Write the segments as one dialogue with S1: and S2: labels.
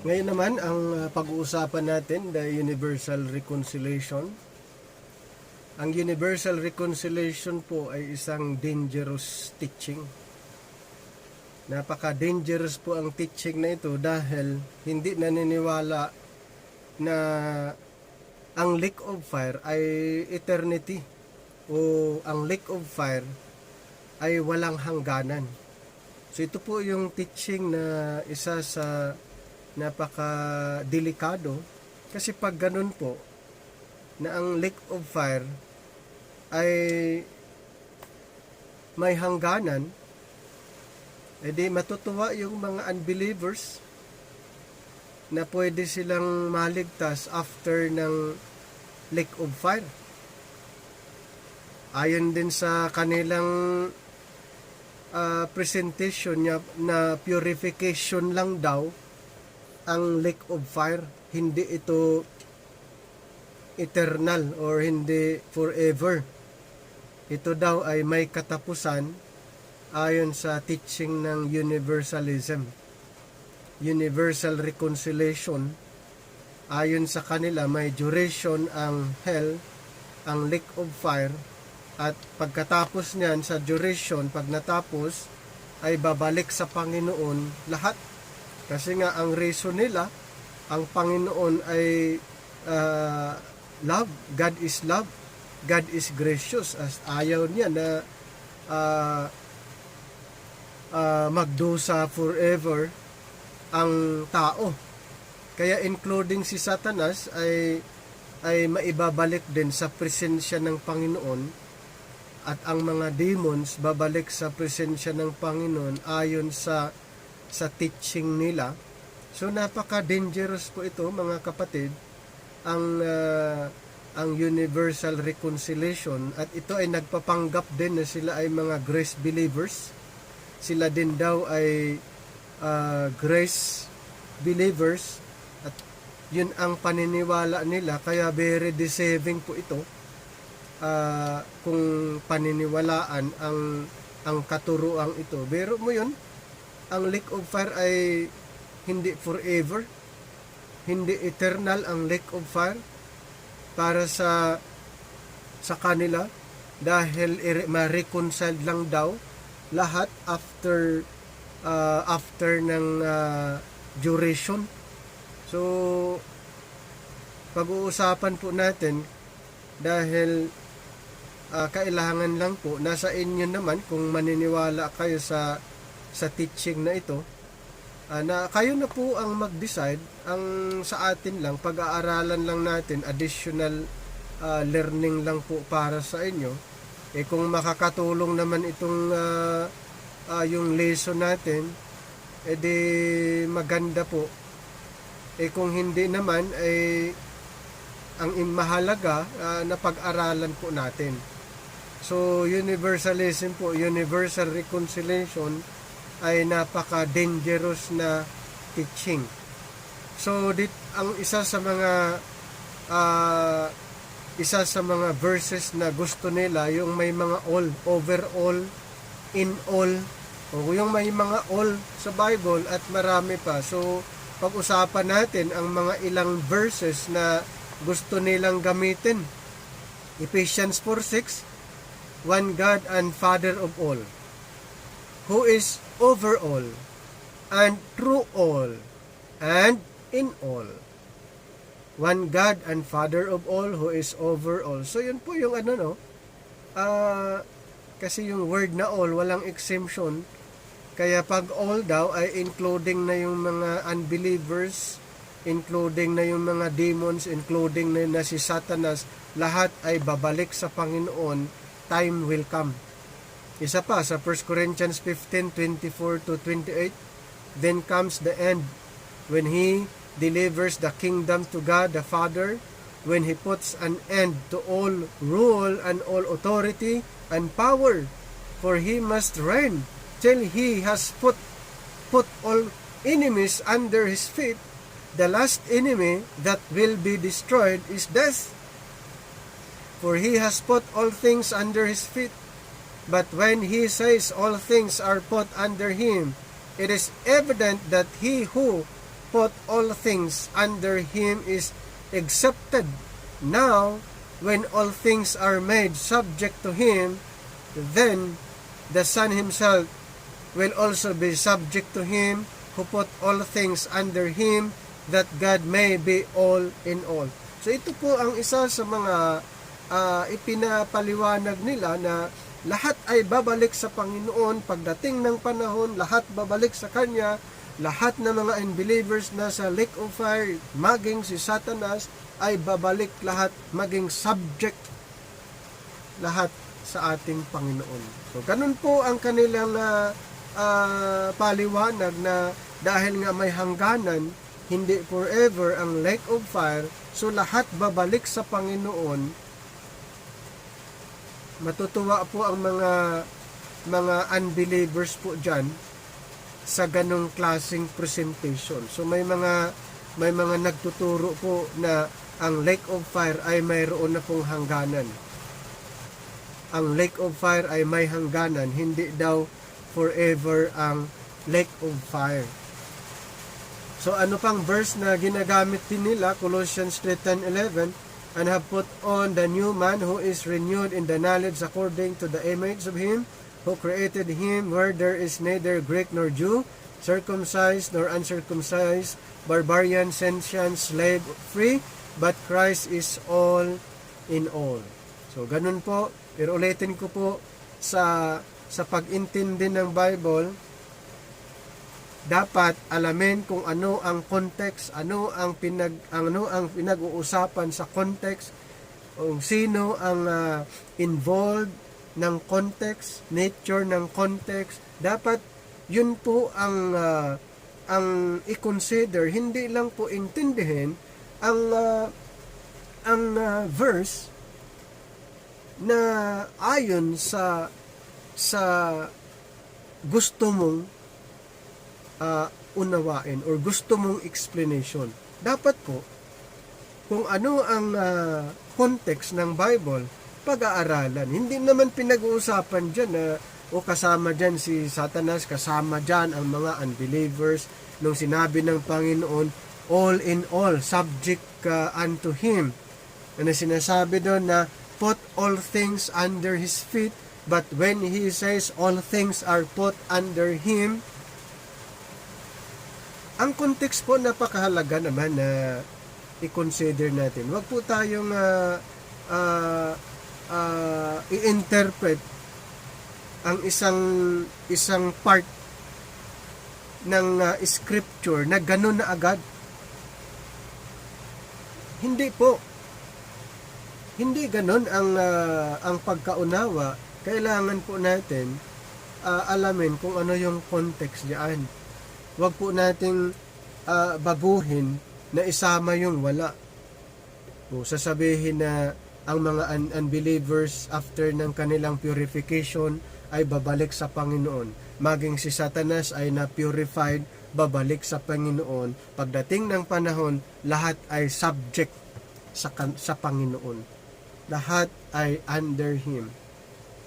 S1: Ngayon naman, ang pag-uusapan natin, the Universal Reconciliation. Ang Universal Reconciliation po ay isang dangerous teaching. Napaka-dangerous po ang teaching na ito dahil hindi naniniwala na ang lake of fire ay eternity o ang lake of fire ay walang hangganan. So ito po yung teaching na isa sa napaka-delikado kasi pag ganun po na ang lake of fire ay may hangganan, edi matutuwa yung mga unbelievers na pwede silang maligtas after ng lake of fire. Ayon din sa kanilang presentation niya na purification lang daw ang lake of fire, hindi ito eternal or hindi forever. Ito daw ay may katapusan ayon sa teaching ng universalism. Universal reconciliation, ayon sa kanila may duration ang hell, ang lake of fire, at pagkatapos niyan sa duration, pag natapos ay babalik sa Panginoon lahat. Kasi nga ang reason nila, ang Panginoon ay love, God is love, God is gracious. As ayaw niya na magdusa forever ang tao. Kaya including si Satanas ay maibabalik din sa presensya ng Panginoon, at ang mga demons babalik sa presensya ng Panginoon ayon sa teaching nila. So napaka-dangerous po ito, mga kapatid, ang universal reconciliation, at ito ay nagpapanggap din na sila ay mga grace believers. Sila din daw ay grace believers, at yun ang paniniwala nila, kaya very deceiving po ito kung paniniwalaan ang katuruang ito. Pero mo yun, ang lake of fire ay hindi forever, hindi eternal ang lake of fire para sa kanila, dahil ma-reconcile lang daw lahat after ng duration. So pag-uusapan po natin, dahil kailangan lang po, nasa inyo naman kung maniniwala kayo sa teaching na ito, na kayo na po ang mag-decide. Ang sa atin lang, pag-aaralan lang natin, additional learning lang po para sa inyo. Kung makakatulong naman itong yung lesson natin, edi maganda po. Kung hindi naman, ang mahalaga na pag-aralan po natin. So universalism po, universal reconciliation, ay napaka-dangerous na teaching. So ang isa sa mga verses na gusto nila, yung may mga all, overall, in all, o yung may mga all sa Bible at marami pa. So pag-usapan natin ang mga ilang verses na gusto nilang gamitin. Ephesians 4:6, one God and Father of all, who is over all, and through all, and in all. One God and Father of all, who is over all. So yun po yung kasi yung word na all, walang exemption. Kaya pag all daw ay including na yung mga unbelievers, including na yung mga demons, including na si Satanas, lahat ay babalik sa Panginoon. Time will come. Isa pa sa 1 Corinthians 15:24-28, then comes the end, when He delivers the kingdom to God the Father, when He puts an end to all rule and all authority and power, for He must reign till He has put all enemies under His feet. The last enemy that will be destroyed is death, for He has put all things under His feet. But when He says all things are put under Him, it is evident that He who put all things under him is accepted. Now, when all things are made subject to him, then the Son himself will also be subject to him who put all things under him, that God may be all in all. So ito po ang isa sa mga ipinapaliwanag nila na lahat ay babalik sa Panginoon pagdating ng panahon, lahat babalik sa Kanya, lahat ng mga unbelievers na sa lake of fire, maging si Satanas, ay babalik lahat, maging subject lahat sa ating Panginoon. So ganun po ang kanilang paliwanag na dahil nga may hangganan, hindi forever ang lake of fire, so lahat babalik sa Panginoon. Matutuwa po ang mga unbelievers po dyan sa ganong klaseng presentation. So may mga nagtuturo po na ang lake of fire ay mayroon na pong hangganan. Ang lake of fire ay may hangganan, hindi daw forever ang lake of fire. So ano pang verse na ginagamit din nila? Colossians 3:10-11, and have put on the new man who is renewed in the knowledge according to the image of him who created him, where there is neither Greek nor Jew, circumcised nor uncircumcised, barbarian, Scythian, slave, free, but Christ is all in all. So ganun po, pero ulitin ko po sa pag-intindi ng Bible, dapat alamin kung ano ang context, ano ang pinag-uusapan sa context, kung sino ang involved ng context, nature ng context. Dapat yun po ang i-consider, hindi lang po intindihin ang verse na ayon sa gusto mong unawain or gusto mong explanation. Dapat po, kung ano ang context ng Bible, pag-aaralan. Hindi naman pinag-uusapan dyan na kasama dyan si Satanas, kasama dyan ang mga unbelievers. Nung sinabi ng Panginoon, all in all, subject unto Him. Ano sinasabi doon na put all things under His feet, but when He says all things are put under Him, ang context po napakahalaga naman na i-consider natin. Huwag po tayong i-interpret ang isang part ng scripture na gano'n na agad. Hindi po. Hindi gano'n ang pagkaunawa. Kailangan po natin alamin kung ano yung context diyan. Huwag po nating baguhin na isama yung wala. O sasabihin na ang mga unbelievers after ng kanilang purification ay babalik sa Panginoon. Maging si Satanas ay na-purified, babalik sa Panginoon. Pagdating ng panahon, lahat ay subject sa Panginoon. Lahat ay under Him.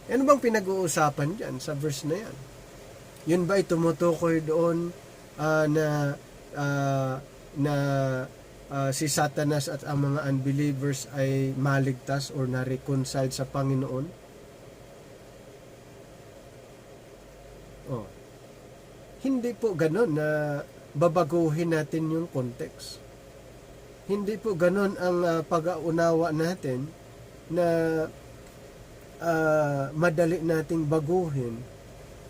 S1: Ano bang pinag-uusapan dyan sa verse na yan? Yun ba ay tumutukoy doon si Satanas at ang mga unbelievers ay maligtas or na-reconciled sa Panginoon? Hindi po ganon na babaguhin natin yung context. Hindi po ganon ang pag-aunawa natin na madali nating baguhin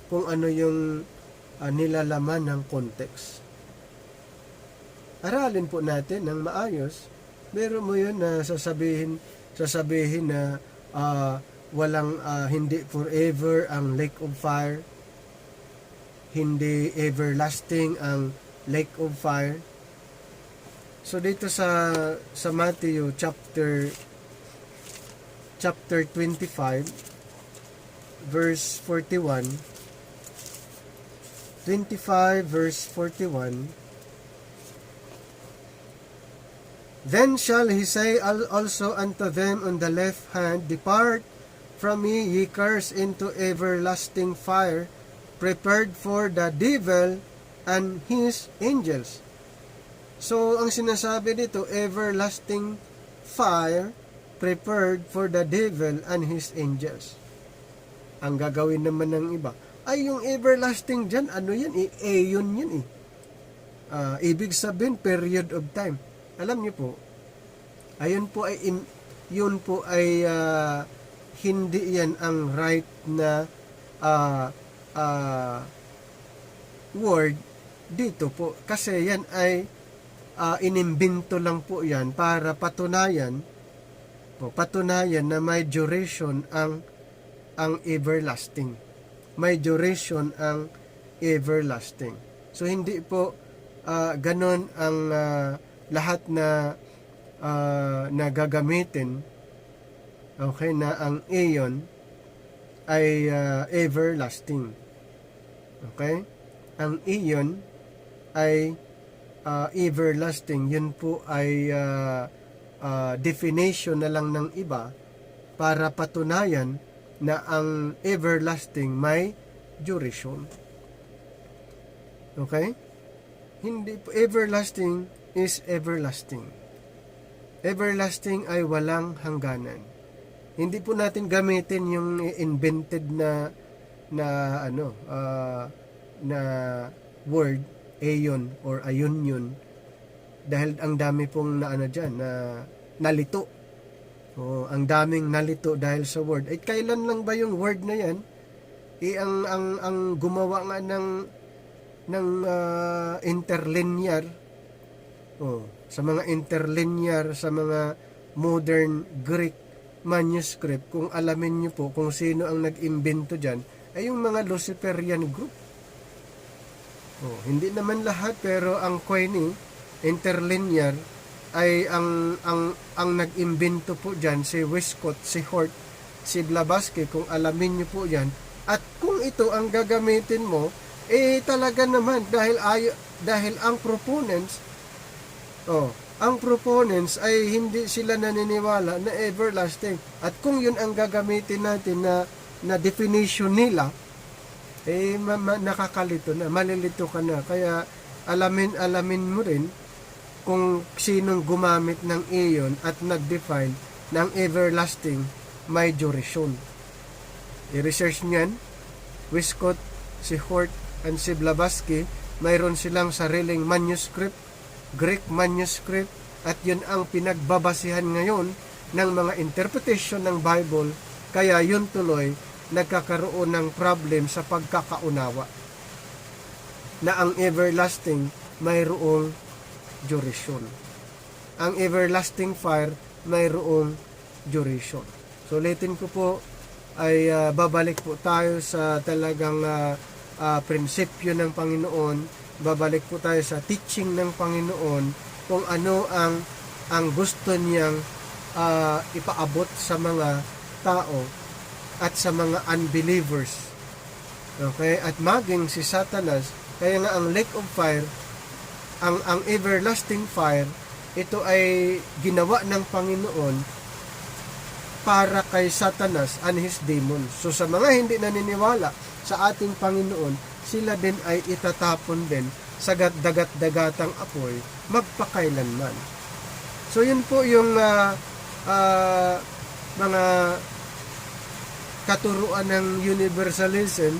S1: kung ano yung nilalaman ng context. Aralin po natin ng maayos. Meron mo yun na sasabihin na walang hindi forever ang lake of fire, hindi everlasting ang lake of fire. So dito sa Matthew chapter 25 verse 41, 25 verse 41, then shall he say also unto them on the left hand, depart from me, ye cursed, into everlasting fire, prepared for the devil and his angels. So, ang sinasabi dito, everlasting fire prepared for the devil and his angels. Ang gagawin naman ng iba, ay yung everlasting dyan, ano yan? Aeon yan eh. Ibig sabihin, period of time. Alam niyo po, ayun po ay, yun po ay hindi yan ang right na word dito po. Kasi yan ay inimbento lang po yan para patunayan na may duration ang everlasting. May duration ang everlasting. So hindi po ganon ang lahat na gagamitin, okay, na ang aeon ay everlasting. Okay? Ang aeon ay everlasting. Yun po ay definition na lang ng iba para patunayan na ang everlasting may duration. Okay? Hindi po, everlasting is everlasting. Everlasting ay walang hangganan. Hindi po natin gamitin yung invented na word, aeon or ayunion, dahil ang dami pong nalito. Ang daming nalito dahil sa word. Ay kailan lang ba yung word na yan? Ang gumawa nga ng interlinear, sa mga interlinear, sa mga modern Greek manuscript, kung alamin nyo po kung sino ang nag-imbento dyan, ay yung mga Luciferian group. Hindi naman lahat, pero ang Koine, interlinear, ay ang nag-imbento po dyan, si Westcott, si Hort, si Blavatsky, kung alamin nyo po yan. At kung ito ang gagamitin mo, talaga naman, dahil ang proponents ay hindi sila naniniwala na everlasting. At kung yun ang gagamitin natin na definition nila, nakakalito na, malilito ka na. Kaya alamin mo rin kung sinong gumamit ng aeon at nag-define ng everlasting may duration. I-research niyan, Westcott, si Hort, and si Blavatsky, mayroon silang sariling manuscript, Greek manuscript, at yun ang pinagbabasihan ngayon ng mga interpretation ng Bible. Kaya yun tuloy nagkakaroon ng problem sa pagkakaunawa na ang everlasting mayroong duration. Ang everlasting fire mayroong duration. So ulitin ko po, ay babalik po tayo sa talagang prinsipyo ng Panginoon. Babalik po tayo sa teaching ng Panginoon kung ano ang gusto niyang ipaabot sa mga tao at sa mga unbelievers. Okay? At maging si Satanas, kaya nga ang lake of fire, ang everlasting fire, ito ay ginawa ng Panginoon para kay Satanas and his demons. So sa mga hindi naniniwala sa ating Panginoon, sila din ay itatapon din sa dagat-dagatang apoy magpakailanman. So yun po yung mga katuruan ng universalism,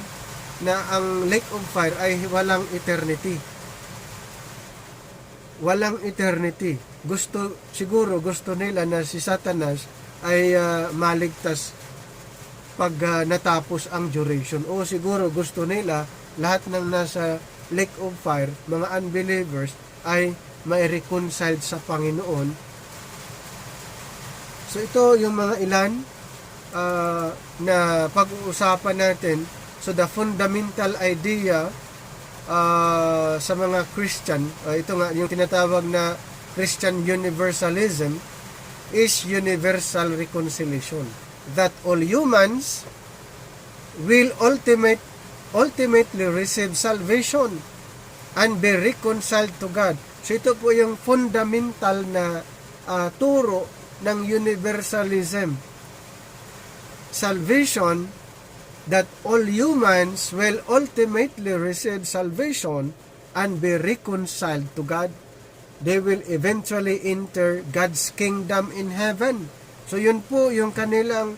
S1: na ang lake of fire ay walang eternity. Walang eternity. Siguro gusto nila na si Satanas ay maligtas pag natapos ang duration. O siguro gusto nila lahat ng nasa lake of fire, mga unbelievers, ay may reconciled sa Panginoon. So ito yung mga ilan na pag-uusapan natin. So the fundamental idea sa mga Christian, ito nga yung tinatawag na Christian universalism, is universal reconciliation, that all humans will ultimately receive salvation and be reconciled to God. So ito po yung fundamental na turo ng universalism. Salvation, that all humans will ultimately receive salvation and be reconciled to God. they will eventually enter God's kingdom in heaven. So yun po yung kanilang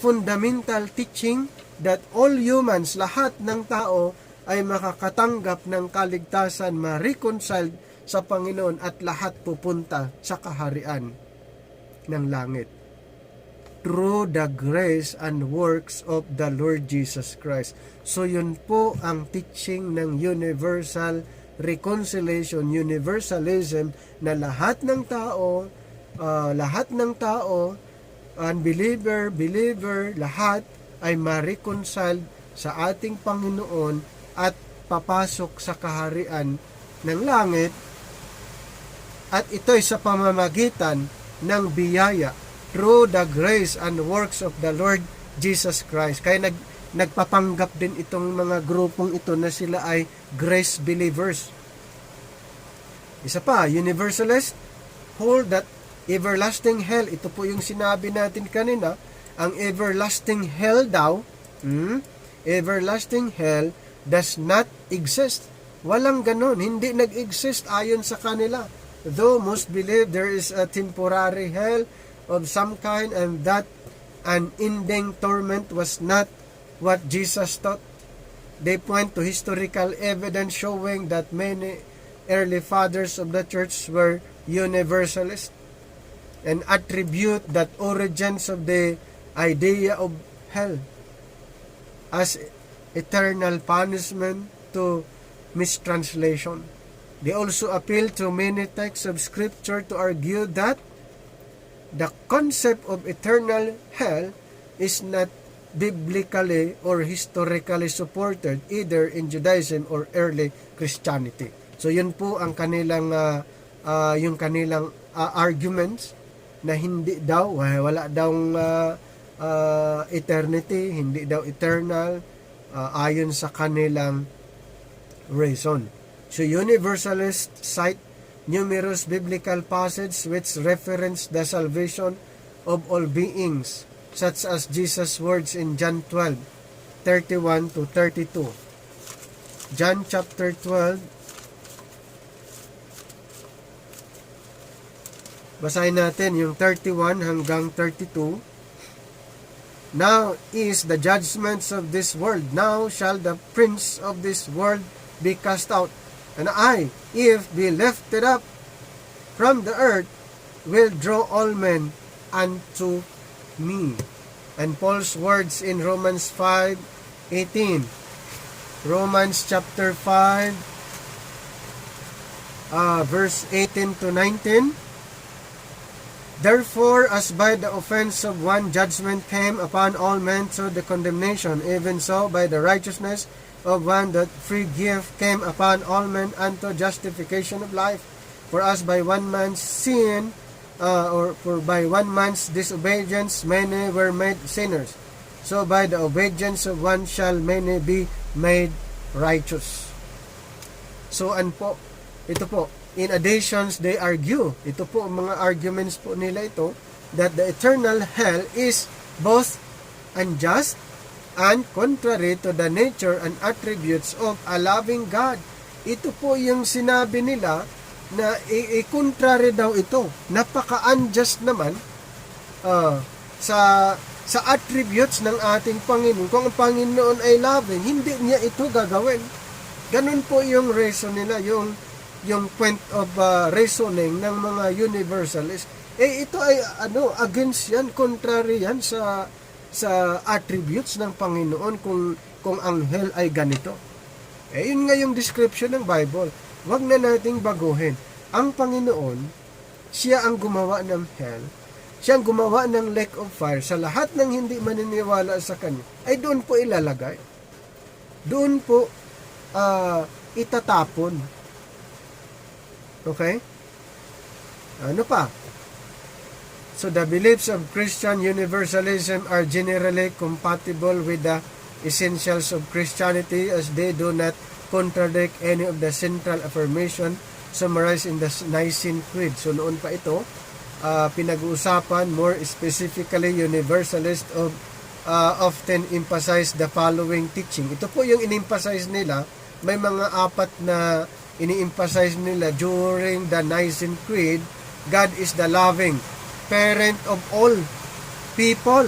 S1: fundamental teaching, that all humans, lahat ng tao ay makakatanggap ng kaligtasan, ma-reconciled sa Panginoon, at lahat pupunta sa kaharian ng langit through the grace and works of the Lord Jesus Christ. So yun po ang teaching ng universal reconciliation, universalism, na lahat ng tao, unbeliever, believer, lahat ay ma-reconcile sa ating Panginoon at papasok sa kaharian ng langit, at ito'y sa pamamagitan ng biyaya, through the grace and works of the Lord Jesus Christ. Kaya nagpapanggap din itong mga grupong ito na sila ay grace believers. Isa pa, universalist hold that everlasting hell, ito po yung sinabi natin kanina, ang everlasting hell daw, everlasting hell does not exist. Walang ganon, hindi nag-exist ayon sa kanila. Though most believe there is a temporary hell of some kind, and that unending torment was not what Jesus taught. They point to historical evidence showing that many early fathers of the church were universalists, and attribute that origins of the idea of hell as eternal punishment to mistranslation. They also appeal to many texts of Scripture to argue that the concept of eternal hell is not biblically or historically supported either in Judaism or early Christianity. So yun po ang kanilang yung kanilang arguments, na hindi daw, wala daw eternity, hindi daw eternal, ayon sa kanilang reason. So universalists cite numerous biblical passages which reference the salvation of all beings, such as Jesus' words in John 12:31 to 32. John chapter 12, basahin natin yung 31 hanggang 32. Now is the judgments of this world. Now shall the prince of this world be cast out. And I, if be lifted up from the earth, will draw all men unto me. And Paul's words in Romans 5:18. Romans chapter 5, verse 18 to 19. Therefore, as by the offense of one judgment came upon all men to the condemnation, even so by the righteousness of one that free gift came upon all men unto justification of life. For as by one man's sin, for by one man's disobedience many were made sinners, so by the obedience of one shall many be made righteous. So ito po, in additions, they argue, ito po mga arguments po nila ito, that the eternal hell is both unjust and contrary to the nature and attributes of a loving God. Ito po yung sinabi nila na i-contrary daw ito. Napaka-unjust naman sa attributes ng ating Panginoon. Kung ang Panginoon ay loving, hindi niya ito gagawin. Ganun po yung reason nila, yung point of reasoning ng mga universalists. Ito ay against yan, contrary yan sa attributes ng Panginoon kung ang hell ay ganito. Yun nga yung description ng Bible. Wag na nating baguhin. Ang Panginoon, siya ang gumawa ng hell, siya ang gumawa ng lake of fire. Sa lahat ng hindi maniniwala sa Kanya, ay doon po ilalagay. Doon po itatapon. Okay? Ano pa? So the beliefs of Christian universalism are generally compatible with the essentials of Christianity, as they do not contradict any of the central affirmation summarized in the Nicene Creed. So noon pa ito, pinag-uusapan, more specifically, universalists often emphasize the following teaching. Ito po yung in-emphasize nila. May mga apat na ini-emphasize nila during the Nicene Creed, God is the loving parent of all people.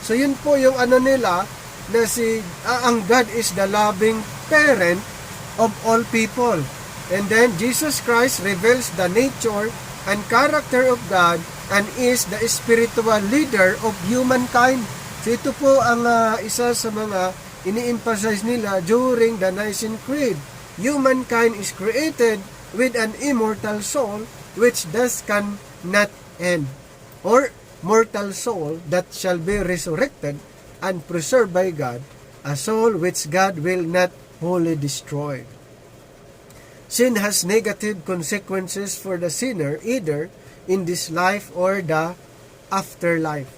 S1: So yun po yung ano nila, na ang God is the loving parent of all people. And then Jesus Christ reveals the nature and character of God and is the spiritual leader of humankind. So ito po ang isa sa mga ini-emphasize nila during the Nicene Creed. Humankind is created with an immortal soul which thus can not end, or mortal soul that shall be resurrected and preserved by God, a soul which God will not wholly destroy. Sin has negative consequences for the sinner either in this life or the afterlife.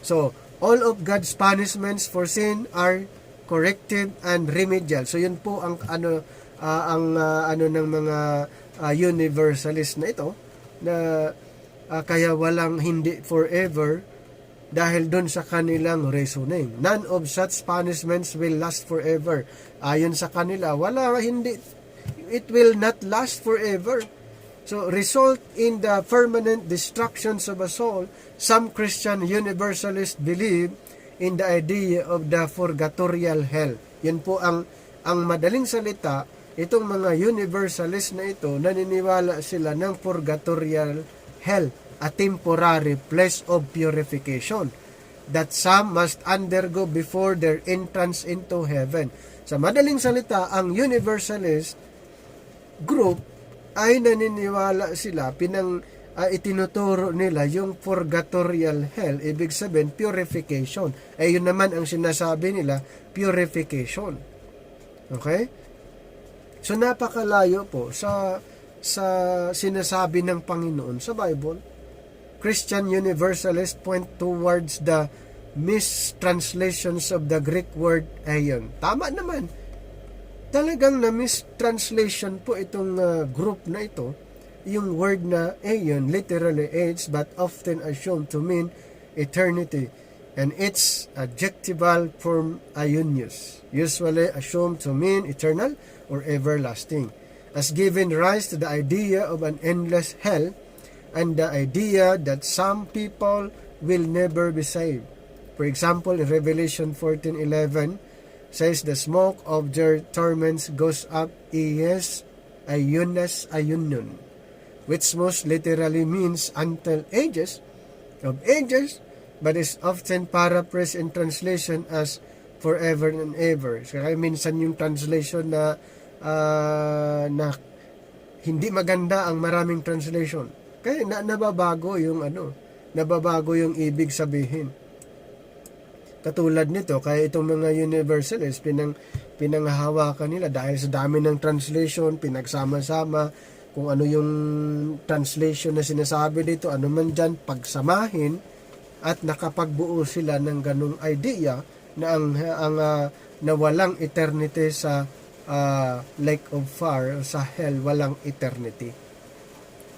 S1: So, all of God's punishments for sin are corrective and remedial. So, yun po ang ano ng mga universalist na ito, na kaya walang hindi forever dahil dun sa kanilang reasoning. None of such punishments will last forever. Ayon sa kanila, it will not last forever. So, result in the permanent destructions of a soul. Some Christian universalists believe in the idea of the purgatorial hell. Yun po ang madaling salita. Itong mga universalist na ito, naniniwala sila ng purgatorial hell, a temporary place of purification that some must undergo before their entrance into heaven. Sa madaling salita, ang universalist group ay naniniwala sila, itinuturo nila yung purgatorial hell, ibig sabihin purification. Yun naman ang sinasabi nila, purification. Okay? So napakalayo po sa sinasabi ng Panginoon sa Bible. Christian Universalists point towards the mistranslations of the Greek word aeon. Tama naman. Talagang na mistranslation po itong group na ito. Yung word na aeon, literally age, but often assumed to mean eternity. And its adjectival form aionios, usually assumed to mean eternal or everlasting, has given rise to the idea of an endless hell and the idea that some people will never be saved. For example, in Revelation 14:11 says, the smoke of their torments goes up ies aiones aionion, which most literally means until ages of ages, but is often paraphrased in translation as forever and ever. So, kaya minsan yung translation na hindi maganda ang maraming translation. Kaya nababago yung ibig sabihin. Katulad nito, kaya itong mga universalists, pinanghahawakan nila dahil sa dami ng translation, pinagsama-sama, kung ano yung translation na sinasabi dito, ano man dyan, pagsamahin, at nakapagbuo sila ng ganung idea na na walang eternity sa lake of fire, sa hell, walang eternity.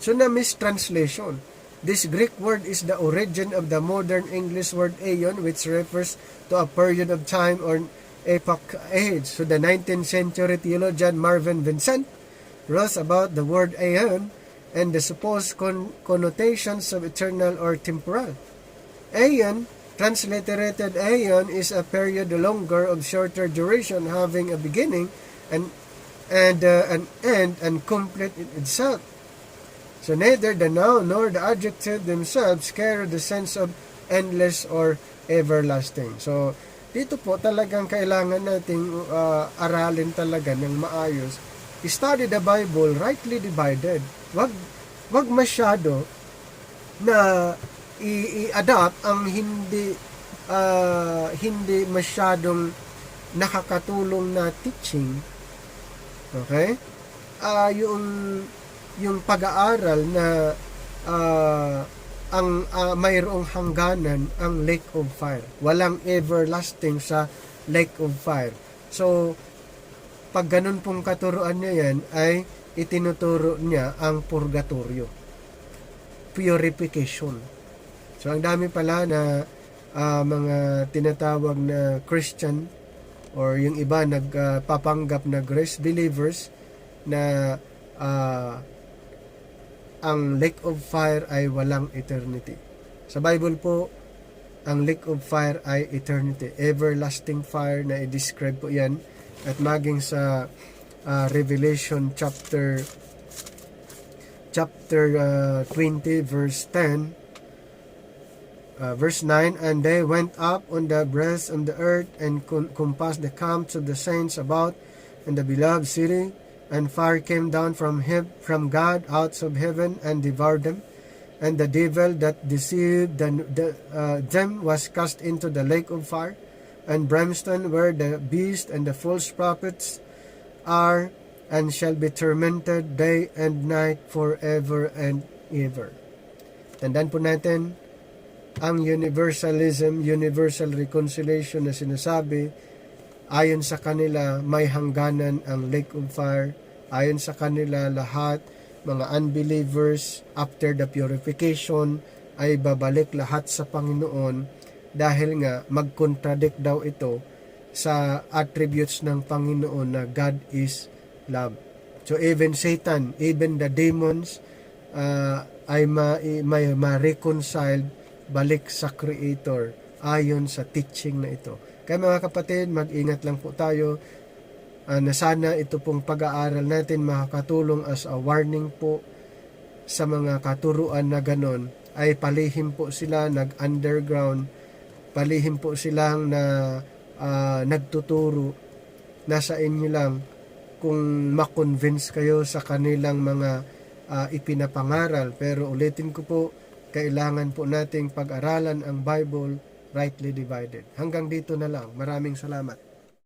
S1: So na mistranslation. This Greek word is the origin of the modern English word aeon, which refers to a period of time or epoch age. So the 19th century theologian Marvin Vincent wrote about the word aeon and the supposed connotations of eternal or temporal. Aeon, transliterated aeon, is a period longer of shorter duration, having a beginning and an end and complete in itself. So neither the noun nor the adjective themselves carry the sense of endless or everlasting. So dito po talagang kailangan nating aralin talaga ng maayos. Study the Bible, rightly divided. Wag masyado na i-adapt ang hindi masyadong nakakatulong na teaching. Okay? Yung pag-aaral na mayroong hangganan ang lake of fire. Walang everlasting sa lake of fire. So, pag ganun pong katuruan niya yan, ay itinuturo niya ang purgatorio. Purification. So, ang dami pala na mga tinatawag na Christian or yung iba nagpapanggap na grace believers na ang lake of fire ay walang eternity. Sa Bible po, ang lake of fire ay eternity, everlasting fire na i-describe po yan. At maging sa Revelation chapter 20 verse 10, verse 9, and they went up on the breast of the earth and compassed the camps of the saints about in the beloved city, and fire came down from God out of heaven and devoured them. And the devil that deceived them was cast into the lake of fire and brimstone, where the beast and the false prophets are, and shall be tormented day and night forever and ever. Tandaan po natin, ang universalism, universal reconciliation na sinasabi, ayon sa kanila may hangganan ang lake of fire. Ayon sa kanila lahat, mga unbelievers, after the purification, ay babalik lahat sa Panginoon, dahil nga mag-contradict daw ito sa attributes ng Panginoon na God is love. So even Satan, even the demons ay may ma-reconciled balik sa Creator ayon sa teaching na ito. Kaya mga kapatid, mag-ingat lang po tayo na sana ito pong pag-aaral natin makakatulong as a warning po sa mga katuruan na ganon, ay palihim po sila nag-underground, palihim po silang na nagtuturo. Nasa inyo lang kung makonvince kayo sa kanilang mga ipinapangaral. Pero ulitin ko po, kailangan po nating pag-aralan ang Bible rightly divided. Hanggang dito na lang. Maraming salamat.